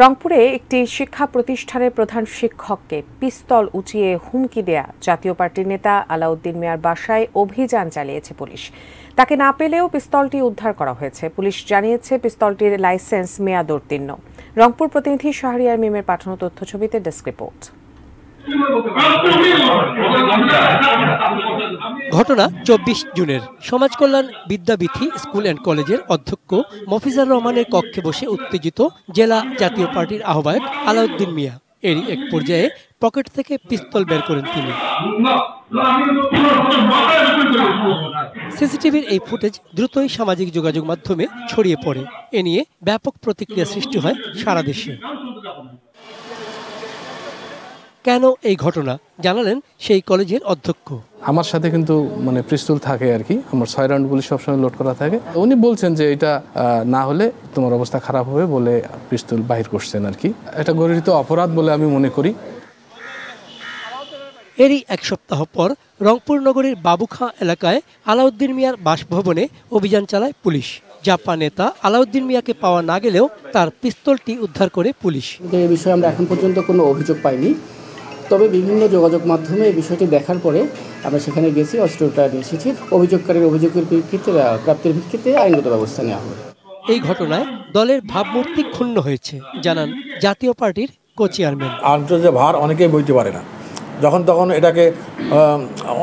রংপুরে একটি শিক্ষা প্রতিষ্ঠানের প্রধান শিক্ষককে পিস্তল উঁচিয়ে হুমকি দেয়া জাতীয় পার্টির নেতা আলাউদ্দিন মিয়ার বাসায় অভিযান চালিয়েছে পুলিশ। তাকে না পেলেও পিস্তলটি উদ্ধার করা হয়েছে। পুলিশ জানিয়েছে পিস্তলটির লাইসেন্স মেয়াদোত্তীর্ণ। রংপুর প্রতিনিধি শাহরিয়ার মিমের পাঠানো তথ্যছবিতে ডেস্ক রিপোর্ট। ঘটনা 24 জুনের। সমাজ কল্যাণ বিদ্যাবিথি স্কুল অ্যান্ড কলেজের অধ্যক্ষ মফিজার রহমানের কক্ষে বসে উত্তেজিত জেলা জাতীয় পার্টির আহ্বায়ক আলাউদ্দিন মিয়া। এরই এক পর্যায়ে পকেট থেকে পিস্তল বের করেন তিনি। সিসিটিভির এই ফুটেজ দ্রুতই সামাজিক যোগাযোগ মাধ্যমে ছড়িয়ে পড়ে। এ নিয়ে ব্যাপক প্রতিক্রিয়া সৃষ্টি হয় সারা দেশে। কেন এই ঘটনা জানালেন সেই কলেজের অধ্যক্ষ। আমার সাথে কিন্তু পিস্তল থাকে আর কি, আমার 6 রাউন্ড গুলি সবসময় লোড করা থাকে। উনি বলছেন যে এটা না হলে তোমার অবস্থা খারাপ হবে বলে পিস্তল বাহির করছেন আর কি। এটা গরিত অপরাধ বলে আমি মনে করি। এরই এক সপ্তাহ পর রংপুর নগরীর বাবুখাঁ এলাকায় আলাউদ্দিন মিয়ার বাসভবনে অভিযান চালায় পুলিশ। জাপা নেতা আলাউদ্দিন মিয়াকে পাওয়া না গেলেও তার পিস্তলটি উদ্ধার করে পুলিশ। এই বিষয়ে আমরা এখন পর্যন্ত কোনো অভিযোগ পাইনি, তবে বিভিন্ন যোগাযোগ মাধ্যমে এই বিষয়টি দেখার পরে আমরা সেখানে গেছি, অস্ত্রটা নিয়ে এসেছি। অভিযোগকারীর অভিযোগের ভিত্তিতে প্রাপ্তির ভিত্তিতে আইনগত ব্যবস্থা নেওয়া হবে। এই ঘটনায় দলের ভাবমূর্তি ক্ষুণ্ণ হয়েছে জানান জাতীয় পার্টির কো-চেয়ারম্যান। আন্তর্জাতিক ভার অনেকেই বইতে পারে না, যখন তখন এটাকে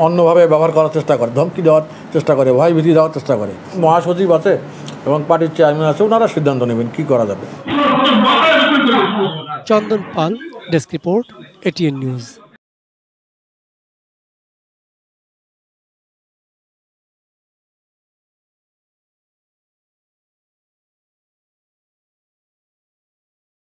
অন্যভাবে ব্যবহার করার চেষ্টা করে, ধমকি দেওয়ার চেষ্টা করে, ভয় ভীতি দেওয়ার চেষ্টা করে। মহাসচিব আছে এবং পার্টির চেয়ারম্যান আছে, ওনারা সিদ্ধান্ত নেবেন কি করা যাবে। চন্দন পাল, ডেস্ক রিপোর্ট, এটিএন নিউজ।